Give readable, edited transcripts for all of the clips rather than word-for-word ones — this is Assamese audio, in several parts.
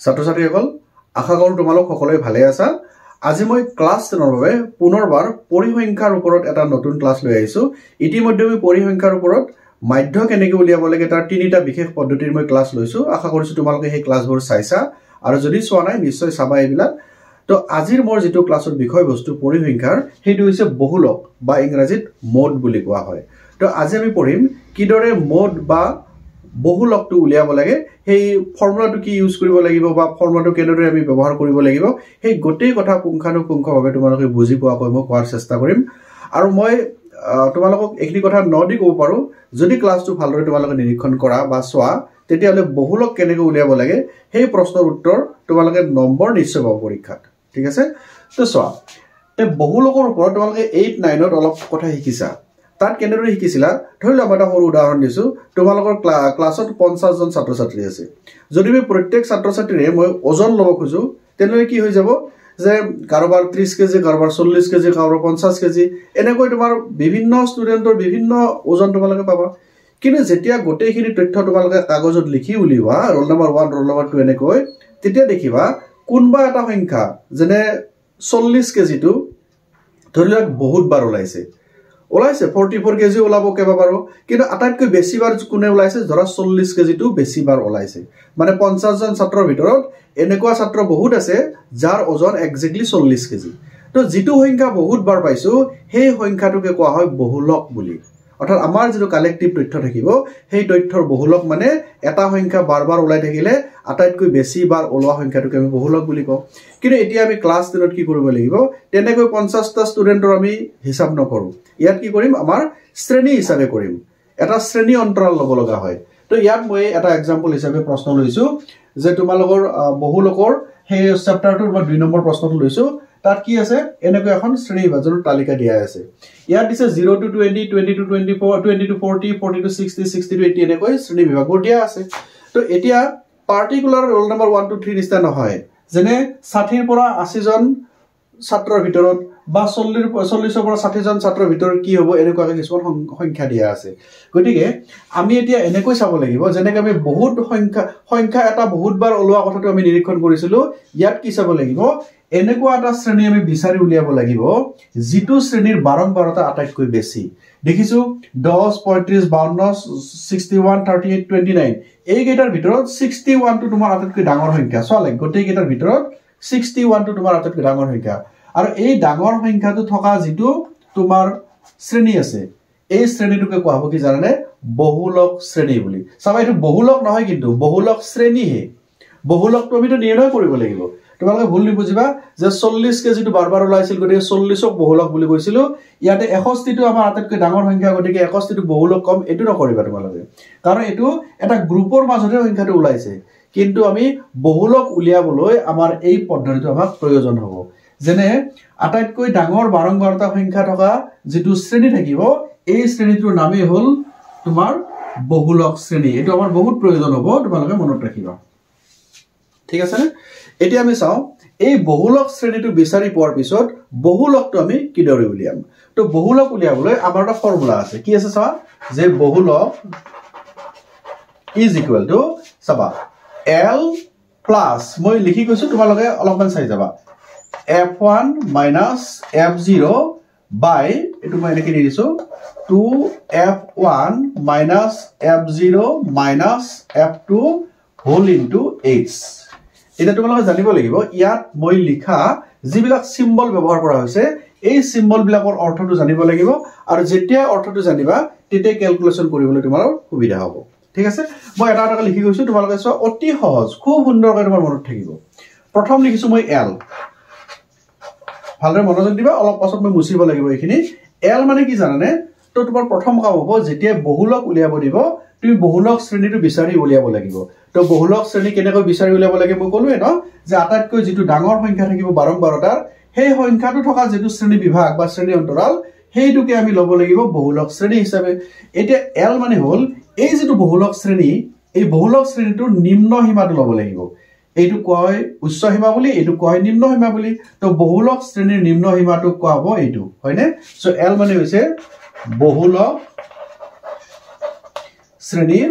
ছাত্ৰ ছাত্ৰীসকল আশা কৰোঁ তোমালোক সকলোৱে ভালে আছা আজি মই ক্লাছ 10 ৰ বাবে পুনৰবাৰ পৰিসংখ্যাৰ ওপৰত এটা নতুন ক্লাছ লৈ আহিছো ইতিমধ্যে মই পৰিসংখ্যাৰ ওপৰত মাধ্য কেনেকৈ উলিয়াব লাগে তাৰ তিনিটা বিশেষ পদ্ধতিৰ মই ক্লাছ লৈছো আশা কৰিছো তোমালোকে এই ক্লাছবোৰ চাইছা আৰু যদি চোৱা নাই নিশ্চয় চাবা এইবিলাক তো আজিৰ মোৰ যেটো ক্লাছৰ বিষয়বস্তু পৰিসংখ্যাৰ হেতু হৈছে বহুলক বা ইংৰাজীত মোড বুলি কোৱা হয় তো আজি আমি পঢ়িম কিদৰে মোড বা বহুলকটো উলিয়াব লাগে সেই ফৰ্মুলাটো কি ইউজ কৰিব লাগিব বা ফৰ্মুলাটো কেনেদৰে আমি ব্যৱহাৰ কৰিব লাগিব সেই গোটেই কথা পুংখানুপুংখভাৱে তোমালোকে বুজি পোৱাকৈ মই কোৱাৰ চেষ্টা কৰিম আৰু মই তোমালোকক একনি কথা নদি ক'ব পাৰো যদি ক্লাছটো ভালদৰে তোমালোকে নিৰীক্ষণ কৰা বা চোৱা তেতিয়ালে বহুলক কেনেকৈ উলিয়াব লাগে সেই প্ৰশ্নৰ উত্তৰ তোমালোকে নম্বৰ নিশ্চয় পাব পৰীক্ষাত ঠিক আছে তো চোৱা তে বহুলকৰ ওপৰত তোমালোকে 8 9 ত অলপ কথা শিকিছা তাত কেনেদৰে শিকিছিলা ধৰি লওক এটা সৰু উদাহৰণ দিছো তোমালোকৰ ক্লাছত 50 জন ছাত্ৰ ছাত্ৰী আছে যদি মই প্ৰত্যেক ছাত্ৰ ছাত্ৰীৰে মই ওজন লব খুজো তেনলৈ কি হৈ যাব যে কাৰোবাৰ 30 কেজি কাৰোবাৰ 40 কেজি কাৰোবাৰ 50 কেজি এনেকৈ তোমাৰ বিভিন্ন ষ্টুডেন্টৰ বিভিন্ন ওজন তোমালোকে পাবা কিন্তু যেতিয়া গোটেইখিনি তথ্য তোমালোকে কাগজত লিখি উলিওৱা ৰোল নম্বৰ 1 ৰোল নম্বৰ 2 এনেকৈ তেতিয়া দেখিবা কোনবা এটা সংখ্যা যেনে 40 কেজিটো ধৰি লওক বহুত বাৰ ওলাইছে 44 কেজি ওলাব কেবা পাৰো কিন্তু আটাইতকৈ বেছি বাৰ কোনে ওলাইছে ধৰা 40 কেজিটো বেছি বাৰ ওলাইছে মানে 50 জন ছাত্ৰৰ ভিতৰত এনেকুৱা ছাত্ৰ বহুত আছে যাৰ ওজন এক্স্যাক্টলি 40 কেজি তো যেটো সংখ্যা বহুত বাৰ পাইছো সেই সংখ্যাটোকে কোৱা হয় বহুলক বুলি অৰ্থাৎ আমাৰ যেটো কালেক্টিভ তথ্য থাকিব সেই তথ্যৰ বহুলক মানে এটা সংখ্যা বাৰ ওলাই থাকিলে আটাইতকৈ বেছি বাৰ ওলোৱা সংখ্যাটোকে আমি বহুলক বুলি কওঁ কিন্তু এতিয়া আমি ক্লাছ 10 ত কি কৰিব লাগিব তেনেকৈ 50 টা ষ্টুডেন্টৰ আমি হিসাব নকৰো ইয়াত কি কৰিম আমাৰ শ্ৰেণী হিচাপে কৰিম এটা শ্ৰেণী অন্তৰাল লব লগা হয় তো ইয়াত মই এটা এক্সাম্পল হিচাপে প্ৰশ্ন লৈছো যে তোমালোকৰ বহুলকৰ সেই চেপ্টাৰটোৰ মই 2 নম্বৰ প্ৰশ্নটো লৈছো তাত কি আছে এনেকৈ এখন শ্ৰেণী বিভাজনৰ তালিকা দিয়া আছে ইয়াত দিছে 0 to 20 20 to 24 20 to 40 40 to 60 60 to 80 এনেকৈ শ্ৰেণী বিভাগবোৰ দিয়া আছে তো এতিয়া পাৰ্টিকুলাৰ ৰোল নম্বৰ 1 to 3 নিস্তা নহয় যেনে 60 ৰ পৰা 80 জন ছাত্ৰৰ ভিতৰত বা 40 ৰ পৰা 60 জন ছাত্ৰৰ ভিতৰত কি হ'ব এনেকুৱা কিছুমান সংখ্যা দিয়া আছে গতিকে আমি এতিয়া এনেকৈ চাব লাগিব যেনেকৈ আমি বহুত সংখ্যা এটা বহুত বাৰ ওলোৱা কথাটো আমি নিৰীক্ষণ কৰিছিলো ইয়াত কি চাব লাগিব এনেকুৱা এটা শ্ৰেণী আমি বিচাৰি উলিয়াব লাগিব যেটো শ্ৰেণীৰ বাৰম্বাৰতা আটাইতকৈ বেছি দেখিছো 10 35 52 61 38 29 এই কেইটাৰ ভিতৰত 61 টো তোমাৰ আটাইতকৈ ডাঙৰ সংখ্যা চলে গোটেই কেইটাৰ ভিতৰত 61 টো তোমাৰ আটাইতকৈ ডাঙৰ সংখ্যা আৰু এই ডাঙৰ সংখ্যাটো থকা যেটো তোমাৰ শ্ৰেণী আছে এই শ্ৰেণীটোকে কোৱা হ'ব কি জানানে বহুলক শ্ৰেণী বুলি চাবা এটো বহুলক নহয় কিন্তু বহুলক শ্ৰেণীহে বহুলকটো আমি নিৰ্ণয় কৰিব লাগিব তোমালোকে ভুল নিবুজিবা যে 40 কেজিটো বাৰবাৰ ওলাইছিল গতিকে 40ক বহুলক বুলি কৈছিল ইয়াতে 61 টো আমাৰ আটাইতকৈ ডাঙৰ সংখ্যা গতিকে 61 টো বহুলক কম এটো নকৰিবা তোমালোকে কাৰণ এটো এটা গ্ৰুপৰ মাজতে সংখ্যাটো ওলাইছে কিন্তু আমি বহুলক উলিয়াবলৈ আমাৰ এই পদ্ধতিটো আমাক প্ৰয়োজন হ'ব যেনে আটাইতকৈ ডাঙৰ বাৰম্বাৰতা সংখ্যা থকা যেটো শ্ৰেণী থাকিব এই শ্ৰেণীটোৰ নামই হ'ল তোমাৰ বহুলক শ্ৰেণী এটো আমাৰ বহুত প্ৰয়োজন হ'ব তোমালোকে মনত ৰাখিবা ঠিক আছে এতিয়া আমি চাও এই বহুলক শ্ৰেণীটো বিচাৰি পোৱাৰ পিছত বহুলকটো আমি কিদৰে উলিয়াম তো বহুলক উলিয়াবলৈ আমাৰ এটা ফৰ্মুলা আছে কি আছে চাবা যে বহুলক ইজ ইকুৱেল টু চাবা L প্লাস মই লিখি কৈছো তোমালোকে অলপমান চাই যাবা f1 minus f0 by এটো মই লিখি দিছো 2f1 minus f0 minus f2 whole into h এটা তোমালোকে জানিব লাগিব ইয়াত মই লিখা যিবিলাক সিম্বল ব্যৱহাৰ কৰা হৈছে এই সিম্বল বিলাকৰ অৰ্থটো জানিব লাগিব আৰু যেতিয়া অৰ্থটো জানিবা তেতিয়া ক্যালকুলেশন কৰিবলৈ তোমাৰ সুবিধা হ'ব ঠিক আছে মই এটা এটা লিখি গৈছো তোমালোকে চোৱা অতি সহজ খুব সুন্দৰকৈ তোমাৰ মনত থাকিব প্ৰথম লিখিছো মই L ভালদৰে মনোযোগ দিবা অলপ পাছত মই মুছিব লাগিব এইখিনি L মানে কি জানানে তো তোমাৰ প্ৰথম কাম হ'ব যেতিয়া বহুলক উলিয়াব দিব তুমি বহুলক শ্ৰেণীটো বিচাৰি উলিয়াব লাগিব তো বহুলক শ্ৰেণী কেনেকৈ বিচাৰি উলিয়াব লাগে মই ক'লোৱে ন যে আটাইতকৈ যেটো ডাঙৰ সংখ্যা থাকিব বাৰম্বাৰতাৰ সেই সংখ্যাটো থকা যেটো শ্ৰেণী বিভাগ বা শ্ৰেণী অন্তৰাল সেইটোকে আমি ল'ব লাগিব বহুলক শ্ৰেণী হিচাপে এতিয়া L মানে হ'ল এই যেটো বহুলক শ্ৰেণী এই বহুলক শ্ৰেণীটোৰ নিম্ন সীমাটো ল'ব লাগিব এইটো কয় উচ্চ সীমা বুলি এইটো কয় নিম্ন সীমা বুলি তো বহুলক শ্ৰেণীৰ নিম্ন সীমাটো কোৱা হ'ব এইটো হয়নে সো L মানে হৈছে বহুলক শ্ৰেণীৰ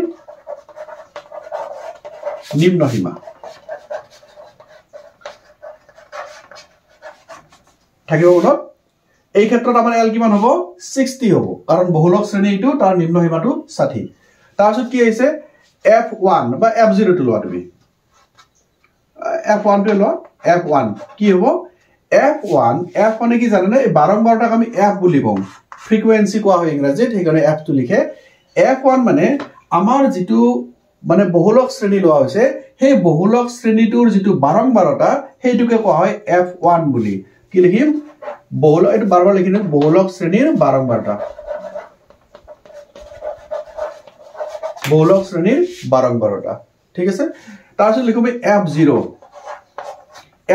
নিম্ন সীমা থাকিব মনত এই ক্ষেত্ৰত আমাৰ L কিমান হ'ব 60 হ'ব কাৰণ বহুলক শ্ৰেণী এইটো তাৰ নিম্ন সীমাটো 60 তাৰপিছত কি হৈছে F1 বা F0 টো লোৱা তুমি F1 টো লোৱা F1 কি হ'ব F1 F মানে কি জানেনে এই বাৰম্বাৰটাক আমি F বুলি কম ফ্ৰিকুৱেন্সি কোৱা হয় ইংৰাজীত সেইকাৰণে F টো লিখে F1 মানে আমাৰ যেটো মানে বহুলক শ্ৰেণী লোৱা হৈছে সেই বহুলক শ্ৰেণীটোৰ যেটো বাৰম্বাৰটা সেইটোকে কোৱা হয় F1 বুলি কি লিখিম বহুল এটো বাৰবাৰ লিখিম বহুলক শ্ৰেণীৰ বাৰম্বাৰটা বহুলক শ্ৰেণীৰ বাৰম্বাৰটা ঠিক আছে তাৰপিছত লিখম F0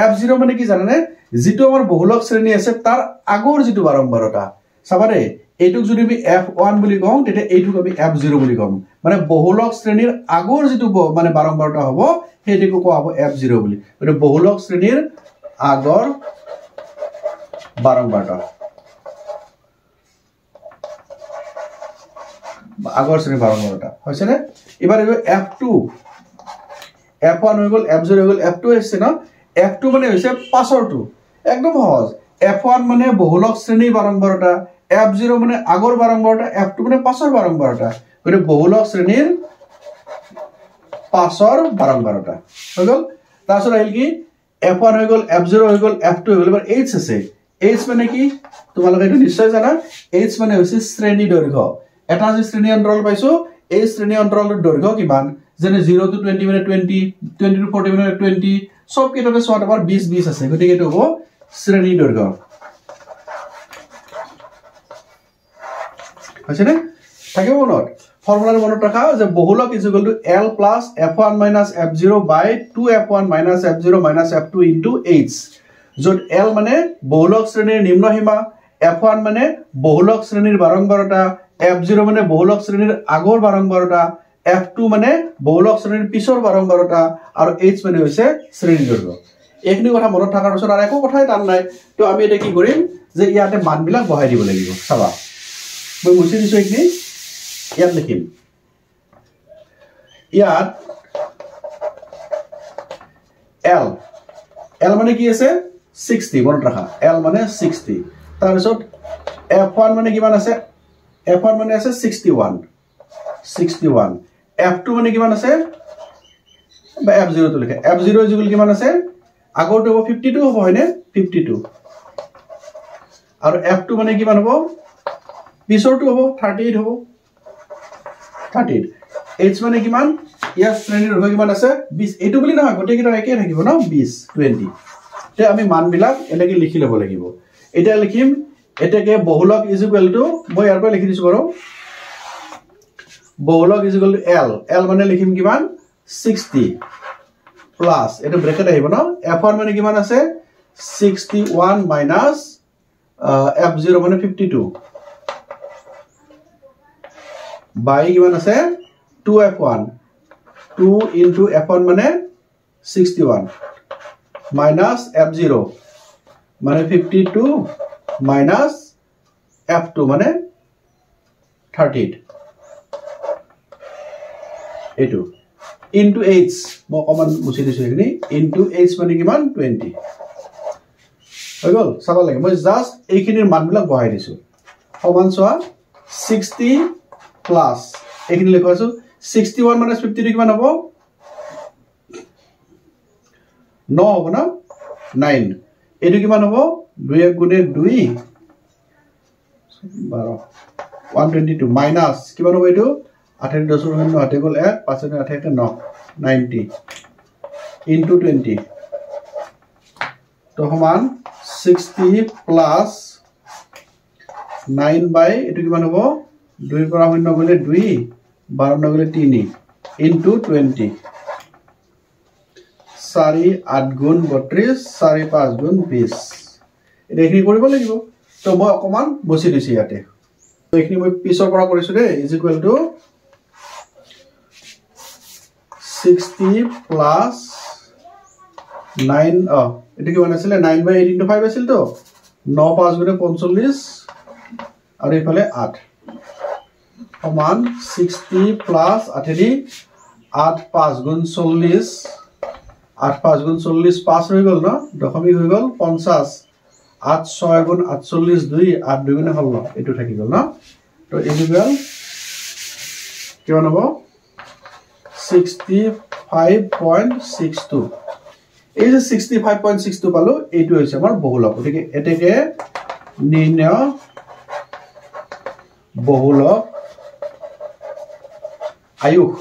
F0 মানে কি জানেনে যেটো আমাৰ বহুলক শ্ৰেণী আছে তাৰ আগৰ যেটো বাৰম্বাৰটা চাবাৰে এইটোক যদি আমি F1 বুলি কওঁ তেতিয়া এইটোক আমি F0 বুলি কম মানে বহুলক শ্ৰেণীৰ আগৰ যেটো মানে বাৰম্বাৰটা হ'ব সেইটোক কোৱা হ'ব F0 বুলি মানে বহুলক শ্ৰেণীৰ আগৰ বাৰম্বাৰটা আগৰ শ্ৰেণীৰ বাৰম্বাৰটা হৈছে নে এবাৰ F2 F1 হৈ গল F0 হৈ গল F2 আছে না F2 মানে হৈছে পাছৰটো একদম সহজ F1 মানে বহুলক শ্ৰেণীৰ বাৰম্বাৰটা F0 মানে আগৰ বাৰম্বাৰটা F2 মানে পাছৰ বাৰম্বাৰটা মানে বহুলক শ্ৰেণীৰ পাছৰ বাৰম্বাৰটা হৈ গল তাৰপিছত আহিল কি F1 হৈ গল F0 হৈ গল F2 হৈ গল এবাৰ H আছে H মানে কি তোমালোকে এটো নিশ্চয় জানা H মানে হৈছে শ্ৰেণী দৈৰ্ঘ্য এটা যে শ্ৰেণী অন্তৰাল পাইছো এই শ্ৰেণী অন্তৰালৰ দৈৰ্ঘ্য কিমান যেনে 0 to 20 মানে 20 20 to 40 মানে 20 সব কেইটাতে সোৱাত আবাৰ 20 20 আছে গতিকে এটো হ'ব শ্ৰেণী দৈৰ্ঘ্য আছে নে থাকিব মনত ফৰ্মুলাৰ মনত ৰাখা যে বহুলক is equal to L plus F1 minus F0 by 2F1 minus F0 minus F2 into H যত L মানে বহুলক শ্ৰেণীৰ নিম্ন সীমা F1 মানে বহুলক শ্ৰেণীৰ বাৰম্বাৰটা F0 মানে বহুলক শ্ৰেণীৰ আগৰ বাৰম্বাৰটা F2 মানে বহুলক শ্ৰেণীৰ পিছৰ বাৰম্বাৰটা আৰু H মানে হৈছে শ্ৰেণী দৈৰ্ঘ্য এইখিনি কথা মনত থাকাৰ পিছত আৰু একো কথাই টান নাই তো আমি এটা কি কৰিম যে ইয়াতে মানবিলাক বহাই দিব লাগিব চাবা মই মুছি দিছো এইখিনি ইয়াত লিখিম ইয়াত L মানে কি আছে 60 মনত ৰাখা L মানে 60 তাৰ পিছত F1 মানে কিমান আছে F1 মানে আছে 61 F2 মানে কিমান আছে বা F0 তো লিখে F0 ইকুৱেল কিমান আছে আগৰটো হ'ব 52 হ'ব হয়নে 52 আৰু F2 মানে কিমান হ'ব পিছৰটো হ'ব 38 হ'ব 38 H মানে কিমান ইয়াৰ শ্ৰেণীৰ দৈৰ্ঘ্য কিমান আছে 20 এটো বুলি নহয় গোটেইকেইটা একেই থাকিব ন 20 20 তে আমি মানবিলাক এনেকৈ লিখি ল'ব লাগিব এটা লিখিম এটাকে বহুলক ইজ ইকুৱেল টু মই ইয়াৰ পৰা লিখি দিছো বাৰু বহুলক ইজ ইকুৱেল টু L মানে লিখিম কিমান 60 প্লাস এটা ব্ৰেকেট আহিব ন F1 মানে কিমান আছে 61 মাইনাস F0 মানে 52 বাই কিমান আছে 2F1 2 into F1 মানে 61 minus F0 মানে 52 minus F2 মানে 38 এটো into H মই কমান মুছি দিছো এখিনি into H মানে কিমান 20 হৈ গল চাবা লাগে মই জাস্ট এইখিনিৰ মানবিলাক বহাই দিছো সমান সোৱা 60 প্লাস এইখিনি লিখাছো 61 minus 52 কিমান হ'ব 9 হ'ব না 9 এটো কিমান হ'ব 2 গুণে 2 12 122 মাইনাস কিমান হ'ব এটো 8 10 গুণ 9 8 গল 1 5 8 8 9 90 into 20 তো সমান 60 plus 9 by এটো কিমান হ'ব 2 পৰা 0 গলে 2 12 গলে 3 into 20 4 8 গুণ 32 4 5 গুণ 20 এটা এখিনি কৰিব লাগিব তো মই অকমান বসি দিছি ইয়াতে তো এখিনি মই পিছৰ পৰা কৰিছো দে ইজ ইকুৱেল টু 60 plus 9 এটা কি বনাইছিল 9 by 8 into 5 আছিল তো 9 5 গুণে 45 আৰু ইফালে 8 সমান 60 plus 8 8 5 গুণ 40 8 5 গুণ 40 5 হৈ গল ন দশমিক হৈ গল 50 8 6 গুণ 48 2 8 2 গুণ 16 এটো থাকি গল না তো ইকুয়াল কিমান হ'ব 65.62 এই যে 65.62 পালো এইটো হৈছে আমাৰ বহুলক গতিকে এতেকে নিৰ্ণয় বহুলক আয়ুষ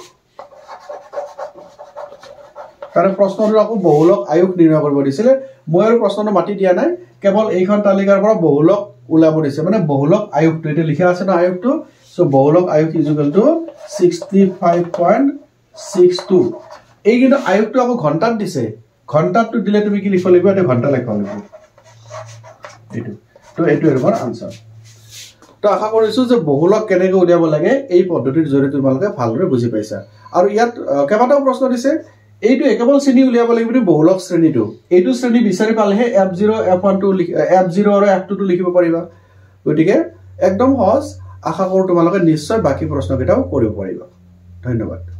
কাৰণ প্ৰশ্নটো আকৌ বহুলক আয়ুষ নিৰ্ণয় কৰিব দিছিলে মই আৰু প্ৰশ্নটো মাতি দিয়া নাই কেৱল এইখন তালিকাৰ পৰা বহুলক উলাব দিছে মানে বহুলক আয়ুষটো এটা লিখা আছে না আয়ুষটো সো বহুলক আয়ুষ ইকুয়াল টু 65.62 এই কিন্তু আয়ুষটো আকৌ ঘন্টাত দিছে ঘন্টাটো দিলে তুমি কি লিখিব লাগিব এটা ঘন্টা লিখিব লাগিব এইটো তো এইটো এৰ আনসাৰ তো আশা কৰিছো যে বহুলক কেনেকৈ উলিয়াব লাগে এই পদ্ধতিৰ জৰিয়তে তোমালোকে ভালদৰে বুজি পাইছা আৰু ইয়াত কেইবাটাও প্ৰশ্ন দিছে এইটো একেবল শ্ৰেণী উলিয়াব লাগিব বহুলক শ্ৰেণীটো এইটো শ্ৰেণী বিচাৰি পালেহে f0 f1 টো f0 আৰু f2 টো লিখিব পাৰিবা গতিকে একদম সহজ আশা কৰো তোমালোকে নিশ্চয় বাকি প্ৰশ্নকেইটাও কৰিব পাৰিবা ধন্যবাদ